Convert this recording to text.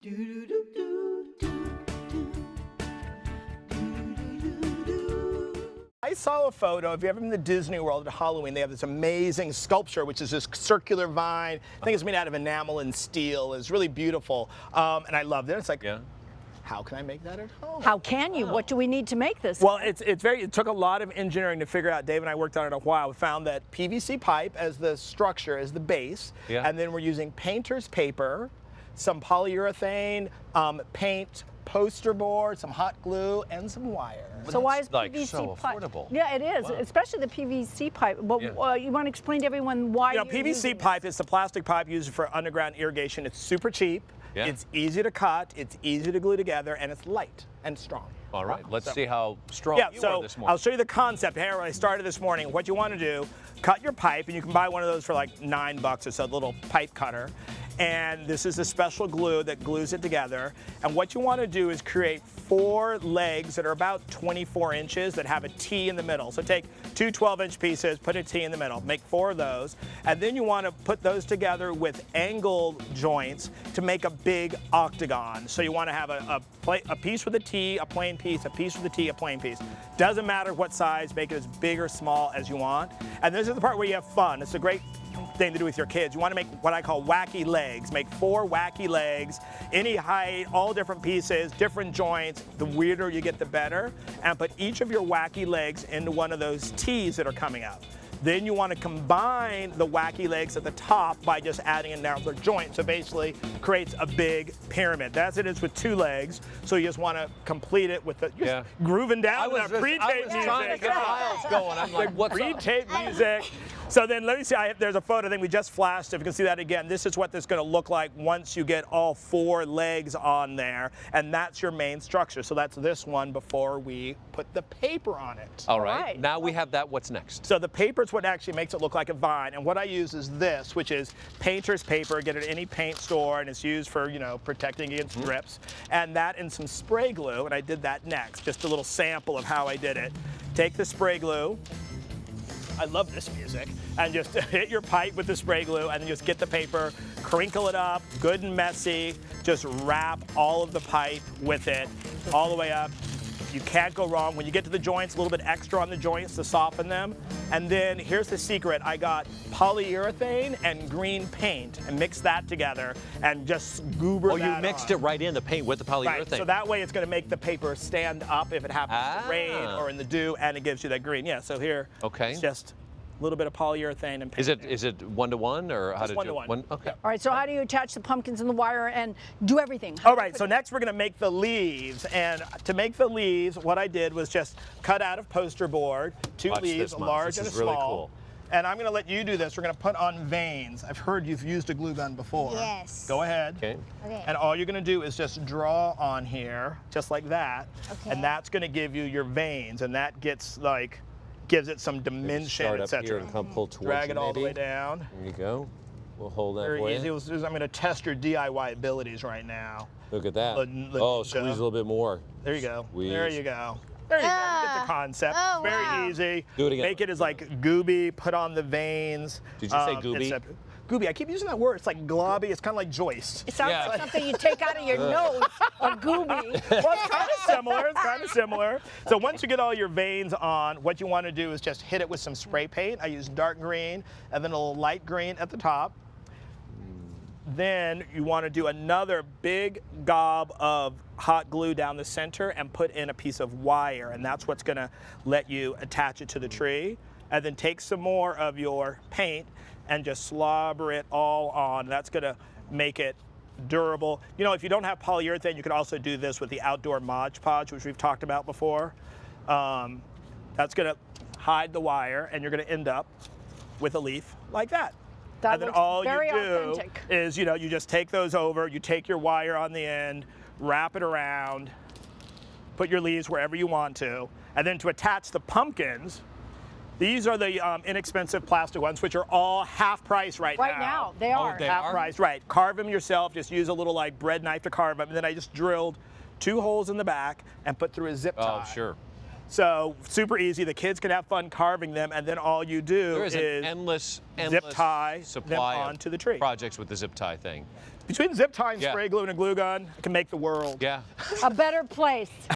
I saw a photo, if you've ever been to Disney World at Halloween, they have this amazing sculpture, which is this circular vine. I think it's made out of enamel and steel. It's really beautiful. And I loved it. It's like, how can I make that at home? How can you? What do we need to make this? Well, it took a lot of engineering to figure out. Dave and I worked on it a while. We found that PVC pipe as the structure, as the base, and then we're using painter's paper, some polyurethane, paint, poster board, some hot glue, and some wire. So why is like PVC so pipe? affordable. Yeah, it is, especially the PVC pipe. But you want to explain to everyone why you're PVC using pipe this? is the plastic pipe used for underground irrigation. It's super cheap. Yeah. It's easy to cut. It's easy to glue together, and it's light and strong. All right, let's see how strong you are this morning. I'll show you the concept here when I started this morning. What you want to do, cut your pipe, and you can buy one of those for like $9 or so, a little pipe cutter. And this is a special glue that glues it together. And what you want to do is create 4 legs that are about 24 inches that have a T in the middle. So take 2 12-inch pieces, put a T in the middle, make 4 of those. And then you want to put those together with angled joints to make a big octagon. So you want to have a piece with a T, a plain piece, a piece with a T, a plain piece. Doesn't matter what size, make it as big or small as you want. And this is the part where you have fun. It's a great thing to do with your kids. You want to make what I call wacky legs. Make 4 wacky legs, any height, all different pieces, different joints. The weirder you get, the better. And put each of your wacky legs into one of those T's that are coming up. Then you want to combine the wacky legs at the top by just adding another joint. So basically creates a big pyramid. That's it is with 2 legs. So you just want to complete it with the grooving down with that pre-tape music. Trying to get miles going. I'm like, what's pre-tape music. So then let me see, there's a photo thing we just flashed. If you can see that again, this is what this is going to look like once you get all 4 legs on there. And that's your main structure. So that's this one before we put the paper on it. All right. Now we have that. What's next? So the paper is what actually makes it look like a vine. And what I use is this, which is painter's paper. Get it at any paint store, and it's used for, protecting against drips. And that and some spray glue, and I did that next. Just a little sample of how I did it. Take the spray glue. I love this music. And just hit your pipe with the spray glue and then just get the paper, crinkle it up, good and messy. Just wrap all of the pipe with it all the way up. You can't go wrong. When you get to the joints, a little bit extra on the joints to soften them. And then here's the secret. I got polyurethane and green paint and mixed that together and just goober that you mixed it right in, the paint with the polyurethane. Right, so that way it's going to make the paper stand up if it happens to rain or in the dew, and it gives you that green. Yeah, so here it's just a little bit of polyurethane and paint. Is it 1-to-1 or how did you? 1-to-1. Okay. All right, so how do you attach the pumpkins and the wire and do everything? All right, so next we're going to make the leaves. And to make the leaves, what I did was just cut out of poster board 2 leaves, a large and a small. Really cool. And I'm going to let you do this. We're going to put on veins. I've heard you've used a glue gun before. Yes. Go ahead. Okay. And all you're going to do is just draw on here, just like that. Okay. And that's going to give you your veins, and that gives it some dimension, etc. Come pull towards Drag you, it all the way maybe. down. There you go. We'll hold that Very for easy. you. I'm going to test your DIY abilities right now. Look at that. Squeeze a little bit more. There you go. Squeeze. There you go. There you go. You get the concept. Oh, Very wow. easy. Do it again. Make it as like gooby. Put on the veins. Did you say gooby? Gooby. I keep using that word. It's like globby. It's kind of like joist. It sounds like something you take out of your nose, a gooby. Well, it's kind of similar. It's kind of similar. So once you get all your veins on, what you want to do is just hit it with some spray paint. I use dark green and then a little light green at the top. Then you want to do another big gob of hot glue down the center and put in a piece of wire, and that's what's going to let you attach it to the tree. And then take some more of your paint and just slobber it all on. That's going to make it durable. If you don't have polyurethane, you could also do this with the outdoor Mod Podge, which we've talked about before. That's going to hide the wire, and you're going to end up with a leaf like that. And then all you do is, you just take those over, you take your wire on the end, wrap it around, put your leaves wherever you want to, and then to attach the pumpkins, these are the inexpensive plastic ones, which are all half price right now. Right now, they are. Half price, right. Carve them yourself, just use a little bread knife to carve them, and then I just drilled 2 holes in the back and put through a zip tie. Oh, sure. So super easy. The kids can have fun carving them, and then all you do there is an endless zip tie supply them onto the tree. Projects with the zip tie thing. Between zip tie and spray glue and a glue gun, it can make the world a better place.